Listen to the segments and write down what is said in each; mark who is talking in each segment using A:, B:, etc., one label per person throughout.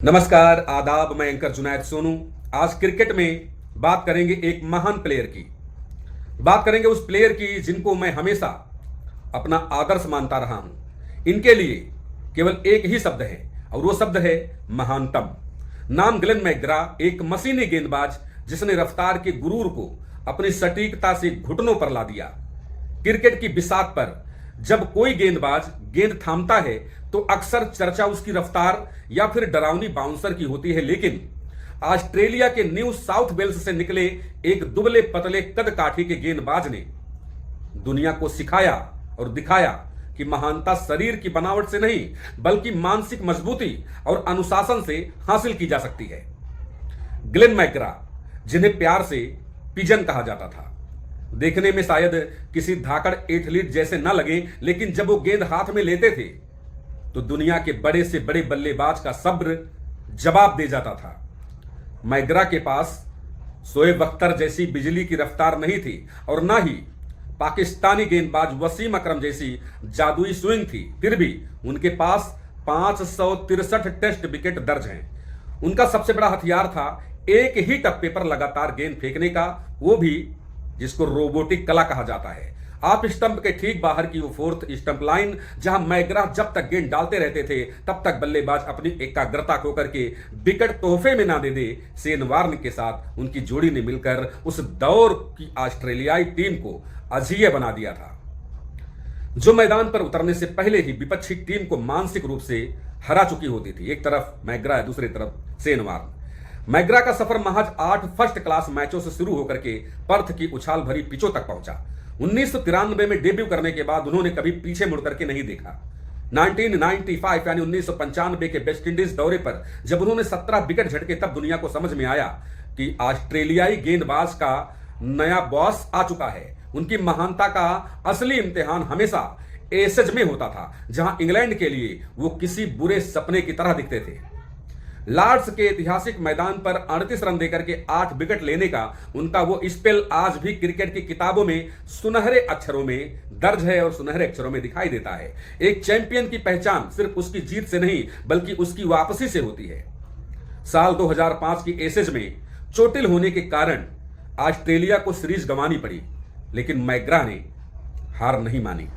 A: नमस्कार, आदाब। मैं एंकर जुनैद सोनू। आज क्रिकेट में बात करेंगे एक महान प्लेयर की। बात करेंगे उस प्लेयर की जिनको मैं हमेशा अपना आदर्श मानता रहा हूं। इनके लिए केवल एक ही शब्द है और वो शब्द है महानतम। नाम ग्लेन मैकग्रा, एक मशीनी गेंदबाज जिसने रफ्तार के गुरूर को अपनी सटीकता से घुटनों पर ला दिया। क्रिकेट की बिसात पर जब कोई गेंदबाज गेंद थामता है तो अक्सर चर्चा उसकी रफ्तार या फिर डरावनी बाउंसर की होती है, लेकिन ऑस्ट्रेलिया के न्यू साउथ वेल्स से निकले एक दुबले पतले कद काठी के गेंदबाज ने दुनिया को सिखाया और दिखाया कि महानता शरीर की बनावट से नहीं बल्कि मानसिक मजबूती और अनुशासन से हासिल की जा सकती है। ग्लेन मैकग्रा, जिन्हें प्यार से पिजन कहा जाता था, देखने में शायद किसी धाकड़ एथलीट जैसे न लगे, लेकिन जब वो गेंद हाथ में लेते थे तो दुनिया के बड़े से बड़े बल्लेबाज का सब्र जवाब दे जाता था। मैकग्रा के पास शोएब अख्तर जैसी बिजली की रफ्तार नहीं थी और ना ही पाकिस्तानी गेंदबाज वसीम अकरम जैसी जादुई स्विंग थी, फिर भी उनके पास 563 टेस्ट विकेट दर्ज हैं। उनका सबसे बड़ा हथियार था एक ही टप्पे पर लगातार गेंद फेंकने का, वो भी जिसको रोबोटिक कला कहा जाता है। आप स्टंप के ठीक बाहर की वो फोर्थ स्टंप लाइन, जहां मैकग्रा जब तक गेंद डालते रहते थे तब तक बल्लेबाज अपनी एकाग्रता खो करके विकेट तोहफे में ना दे दे। शेन वार्न के साथ उनकी जोड़ी ने मिलकर उस दौर की ऑस्ट्रेलियाई टीम को अजेय बना दिया था, जो मैदान पर उतरने से पहले ही विपक्षी टीम को मानसिक रूप से हरा चुकी होती थी। एक तरफ मैकग्रा है, दूसरी तरफ शेन वार्न। मैकग्रा का सफर महज 8 फर्स्ट क्लास मैचों से शुरू होकर के पर्थ की उछाल भरी पिचों तक पहुंचा। 1993 में डेब्यू करने के बाद उन्होंने कभी पीछे मुड़ करके नहीं देखा। 1995 यानी 1995 के वेस्ट इंडीज दौरे पर जब उन्होंने 17 विकेट झटके, तब दुनिया को समझ में आया कि ऑस्ट्रेलियाई गेंदबाज का नया बॉस आ चुका है। उनकी महानता का असली इम्तिहान हमेशा एशेज में होता था, जहां इंग्लैंड के लिए वो किसी बुरे सपने की तरह दिखते थे। लॉर्ड्स के ऐतिहासिक मैदान पर 38 रन देकर के 8 विकेट लेने का उनका वो स्पेल आज भी क्रिकेट की किताबों में सुनहरे अक्षरों में दर्ज है और सुनहरे अक्षरों में दिखाई देता है। एक चैंपियन की पहचान सिर्फ उसकी जीत से नहीं बल्कि उसकी वापसी से होती है। साल 2005 की एशेज में चोटिल होने के कारण ऑस्ट्रेलिया को सीरीज गंवानी पड़ी, लेकिन मैकग्रा ने हार नहीं मानी।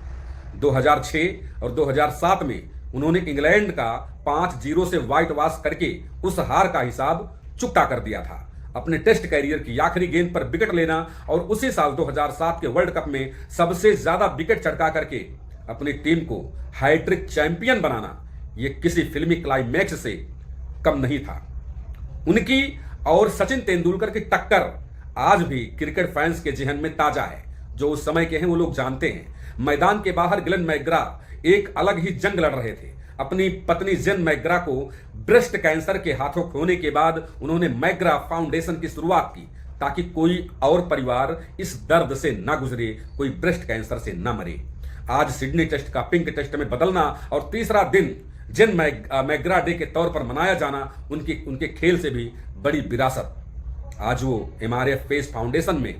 A: 2006 और 2007 में उन्होंने इंग्लैंड का 5-0 से व्हाइट वॉश करके उस हार का हिसाब चुकता कर दिया था। अपने टेस्ट कैरियर की आखिरी गेंद पर विकेट लेना और उसी साल 2007 के वर्ल्ड कप में सबसे ज्यादा विकेट चटका करके अपनी टीम को हैट्रिक चैंपियन बनाना, यह किसी फिल्मी क्लाइमैक्स से कम नहीं था। उनकी और सचिन तेंदुलकर की टक्कर आज भी क्रिकेट फैंस के जहन में ताजा है। जो उस समय के हैं वो लोग जानते हैं। मैदान के बाहर ग्लेन मैकग्रा एक अलग ही जंग लड़ रहे थे। अपनी पत्नी जेन मैकग्रा को ब्रेस्ट कैंसर के हाथों खोने के बाद उन्होंने मैकग्रा फाउंडेशन की शुरुआत की, ताकि कोई और परिवार इस दर्द से न गुजरे, कोई ब्रेस्ट कैंसर से न मरे। आज सिडनी टेस्ट का पिंक टेस्ट में बदलना और तीसरा दिन जेन मैकग्रा डे के तौर पर मनाया जाना उनके खेल से भी बड़ी विरासत। आज वो MRF पेस फाउंडेशन में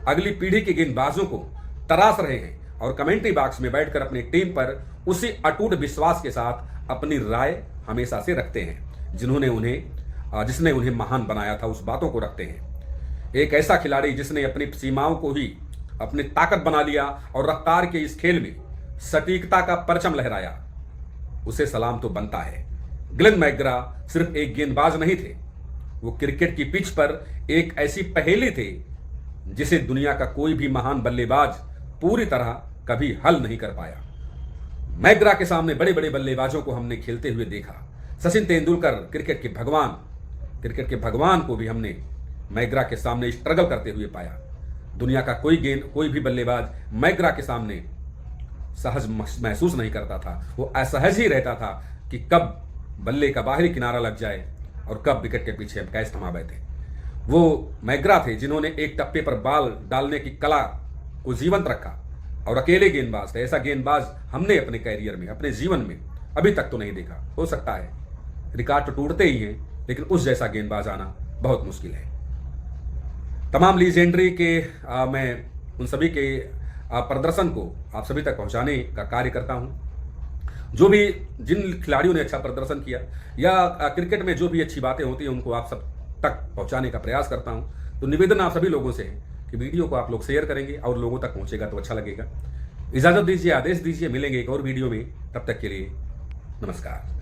A: अगली पीढ़ी के गेंदबाजों को तराश रहे हैं और कमेंट्री बॉक्स में बैठकर अपनी टीम पर उसी अटूट विश्वास के साथ अपनी राय हमेशा से रखते हैं, जिसने उन्हें महान बनाया था। उस बातों को रखते हैं। एक ऐसा खिलाड़ी जिसने अपनी सीमाओं को ही अपनी ताकत बना लिया और रफ्तार के इस खेल में सटीकता का परचम लहराया, उसे सलाम तो बनता है। ग्लेन मैकग्रा सिर्फ एक गेंदबाज नहीं थे, वो क्रिकेट की पिच पर एक ऐसी पहेली थे जिसे दुनिया का कोई भी महान बल्लेबाज पूरी तरह कभी हल नहीं कर पाया। मैकग्रा के सामने बड़े बड़े बल्लेबाजों को हमने खेलते हुए देखा। सचिन तेंदुलकर क्रिकेट के भगवान को भी हमने मैकग्रा के सामने स्ट्रगल करते हुए पाया। दुनिया का कोई भी बल्लेबाज मैकग्रा के सामने सहज महसूस नहीं करता था। वो असहज ही रहता था कि कब बल्ले का बाहरी किनारा लग जाए और कब विकेट के पीछे हम कैच थमा बैठे। वो मैकग्रा थे जिन्होंने एक टप्पे पर बॉल डालने की कला को जीवंत रखा और अकेले गेंदबाज थे। ऐसा गेंदबाज हमने अपने कैरियर में, अपने जीवन में अभी तक तो नहीं देखा। हो सकता है रिकॉर्ड तो टूटते ही हैं, लेकिन उस जैसा गेंदबाज आना बहुत मुश्किल है। तमाम लीजेंडरी के मैं उन सभी के प्रदर्शन को आप सभी तक पहुंचाने का कार्य करता हूं। जो भी जिन खिलाड़ियों ने अच्छा प्रदर्शन किया या क्रिकेट में जो भी अच्छी बातें होती हैं उनको आप सब तक पहुंचाने का प्रयास करता हूं। तो निवेदन आप सभी लोगों से है कि वीडियो को आप लोग शेयर करेंगे और लोगों तक पहुंचेगा तो अच्छा लगेगा। इजाजत दीजिए, आदेश दीजिए, मिलेंगे एक और वीडियो में। तब तक के लिए नमस्कार।